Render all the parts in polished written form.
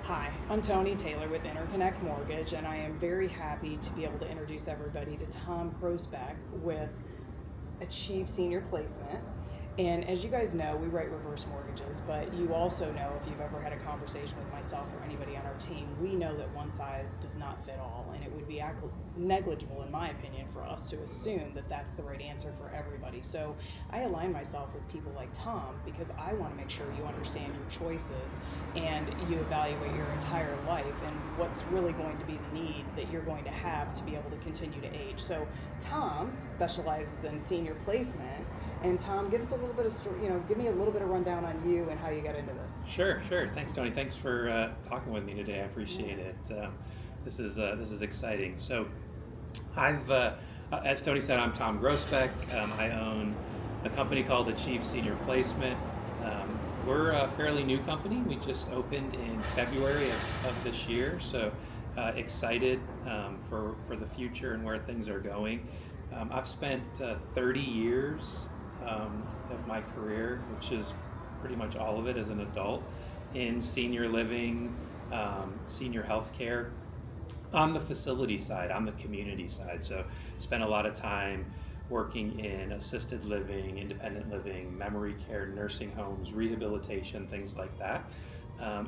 Hi, I'm Toni Taylor with InterConnect Mortgage, and I am very happy to be able to introduce everybody to Tom Groesbeck with Achieve Senior Placement. And as you guys know, we write reverse mortgages, but you also know, if you've ever had a conversation with myself or anybody on our team, we know that one size does not fit all, and it would be negligible, in my opinion, for us to assume that that's the right answer for everybody. So I align myself with people like Tom because I want to make sure you understand your choices and you evaluate your entire life and what's really going to be the need that you're going to have to be able to continue to age. So Tom specializes in senior placement. And Tom, give us a little bit of story, give me a little bit of rundown on you and how you got into this. Sure. Thanks, Toni. Thanks for talking with me today. I appreciate it. This is exciting. So, as Toni said, I'm Tom Groesbeck. I own a company called Achieve Senior Placement. We're a fairly new company. We just opened in February of this year. So, excited for the future and where things are going. I've spent 30 years of my career, which is pretty much all of it as an adult, in senior living, senior health care, on the facility side, on the community side. So spent a lot of time working in assisted living, independent living, memory care, nursing homes, rehabilitation, things like that.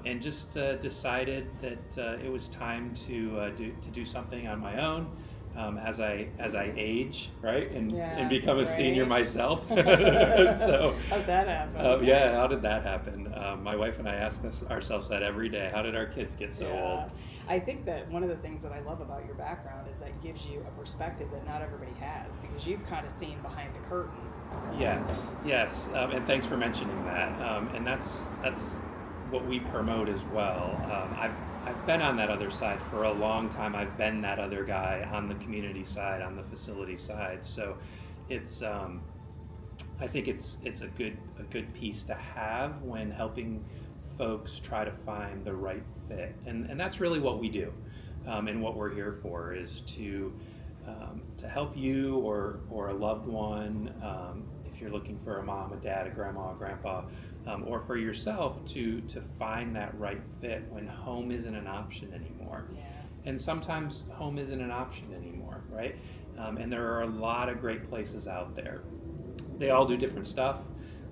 And just decided that it was time to do something on my own. As I age, right, and become a senior myself. So how'd that happen? How did that happen? My wife and I ask ourselves that every day. How did our kids get so old? I think that one of the things that I love about your background is that it gives you a perspective that not everybody has, because you've kind of seen behind the curtain. Yes, and thanks for mentioning that. And that's what we promote as well. I've been on that other side for a long time. I've been that other guy on the community side, on the facility side. So it's I think it's a good piece to have when helping folks try to find the right fit. And that's really what we do. And what we're here for is to help you or a loved one, if you're looking for a mom, a dad, a grandma, a grandpa, or for yourself to find that right fit when home isn't an option anymore. Yeah. And sometimes home isn't an option anymore, right? And there are a lot of great places out there. They all do different stuff.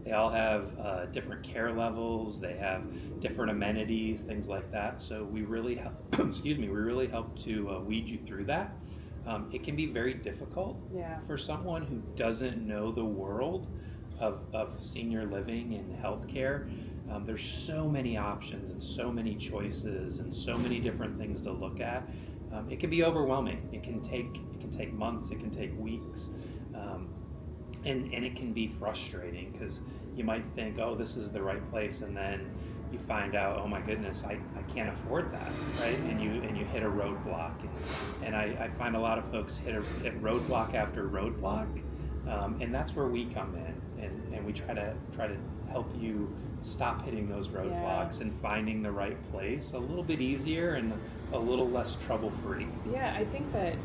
They all have different care levels. They have different amenities, things like that. So we really help, we really help to weed you through that. It can be very difficult for someone who doesn't know the world of senior living and healthcare. There's so many options and so many choices and so many different things to look at. It can be overwhelming. It can take months. It can take weeks, and it can be frustrating because you might think, oh, this is the right place, and then you find out, oh my goodness, I can't afford that, right? And you hit a roadblock, and I find a lot of folks hit roadblock after roadblock, and that's where we come in, and we try to help you stop hitting those roadblocks and finding the right place a little bit easier and a little less trouble-free. Yeah, I think that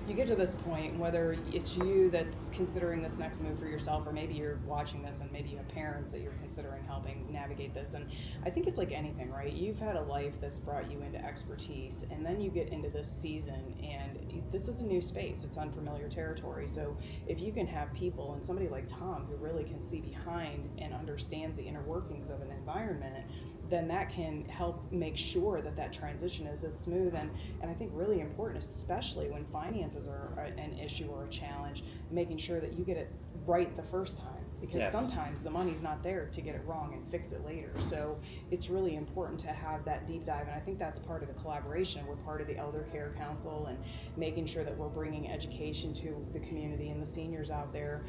you get to this point, whether it's you that's considering this next move for yourself, or maybe you're watching this and maybe you have parents that you're considering helping navigate this. And I think it's like anything, right? You've had a life that's brought you into expertise, and then you get into this season, and this is a new space. It's unfamiliar territory. So if you can have people, and somebody like Tom who really can see behind and understands the inner workings of an environment, then that can help make sure that transition is as smooth and I think really important, especially when finances are an issue or a challenge, making sure that you get it right the first time, because sometimes the money's not there to get it wrong and fix it later. So it's really important to have that deep dive, and I think that's part of the collaboration. We're part of the Elder Care Council and making sure that we're bringing education to the community and the seniors out there.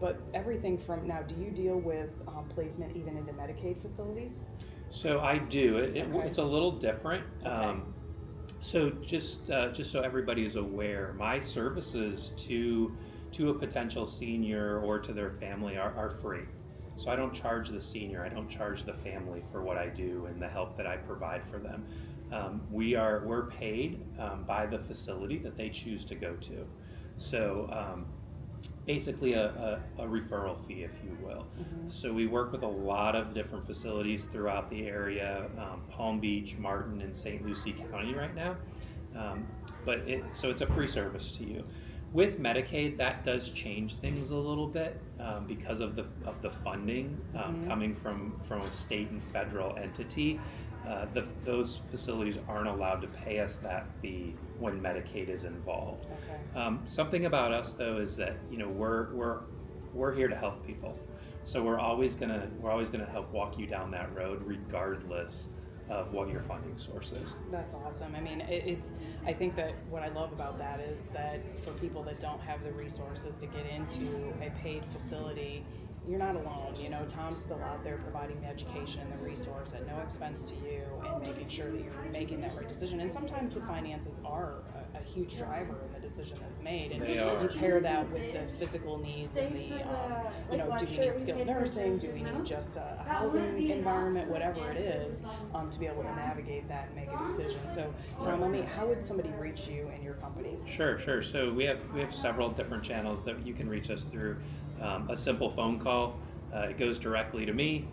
But everything from now, do you deal with placement even into Medicaid facilities? So I do. It's a little different. Okay. So just so everybody is aware, my services to a potential senior or to their family are free. So I don't charge the senior, I don't charge the family for what I do and the help that I provide for them. We're paid by the facility that they choose to go to. So basically a referral fee, if you will. So we work with a lot of different facilities throughout the area, Palm Beach, Martin, and St. Lucie County right now. So it's a free service to you. With Medicaid, that does change things a little bit because of the funding coming from a state and federal entity. Those facilities aren't allowed to pay us that fee when Medicaid is involved. Okay. Something about us though is that we're here to help people, so we're always gonna help walk you down that road regardless of what your funding source is. That's awesome. I mean, I think that what I love about that is that for people that don't have the resources to get into a paid facility, you're not alone. Tom's still out there providing the education and the resource at no expense to you, and making sure that you're making that right decision. And sometimes the finances are a huge driver in the decision that's made. And They are. you pair that with the physical needs and the, do we need skilled nursing? Do we need just a housing environment? Whatever it is, to be able to navigate that and make a decision. So, Tom, how would somebody reach you and your company? Sure. So we have several different channels that you can reach us through. A simple phone call. It goes directly to me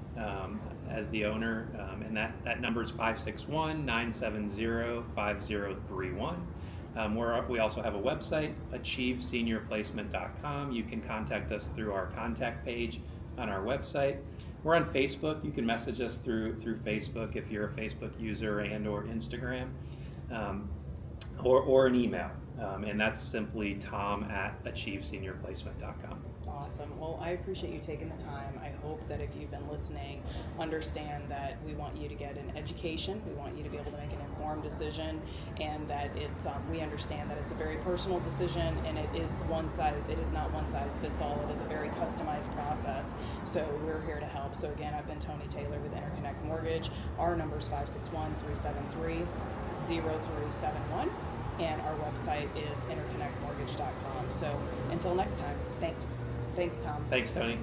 as the owner, and that number is 561-970-5031. We also have a website, achieveseniorplacement.com. You can contact us through our contact page on our website. We're on Facebook. You can message us through Facebook if you're a Facebook user and/or Instagram, or an email. And that's simply tom@achieveseniorplacement.com. Awesome. Well, I appreciate you taking the time. I hope that if you've been listening, understand that we want you to get an education. We want you to be able to make an informed decision, and that we understand that it's a very personal decision, and it is not one size fits all. It is a very customized process. So we're here to help. So again, I've been Toni Taylor with InterConnect Mortgage. Our number is 561-373-0371. And our website is interconnectmortgage.com. So until next time, thanks. Thanks, Tom. Thanks, Toni.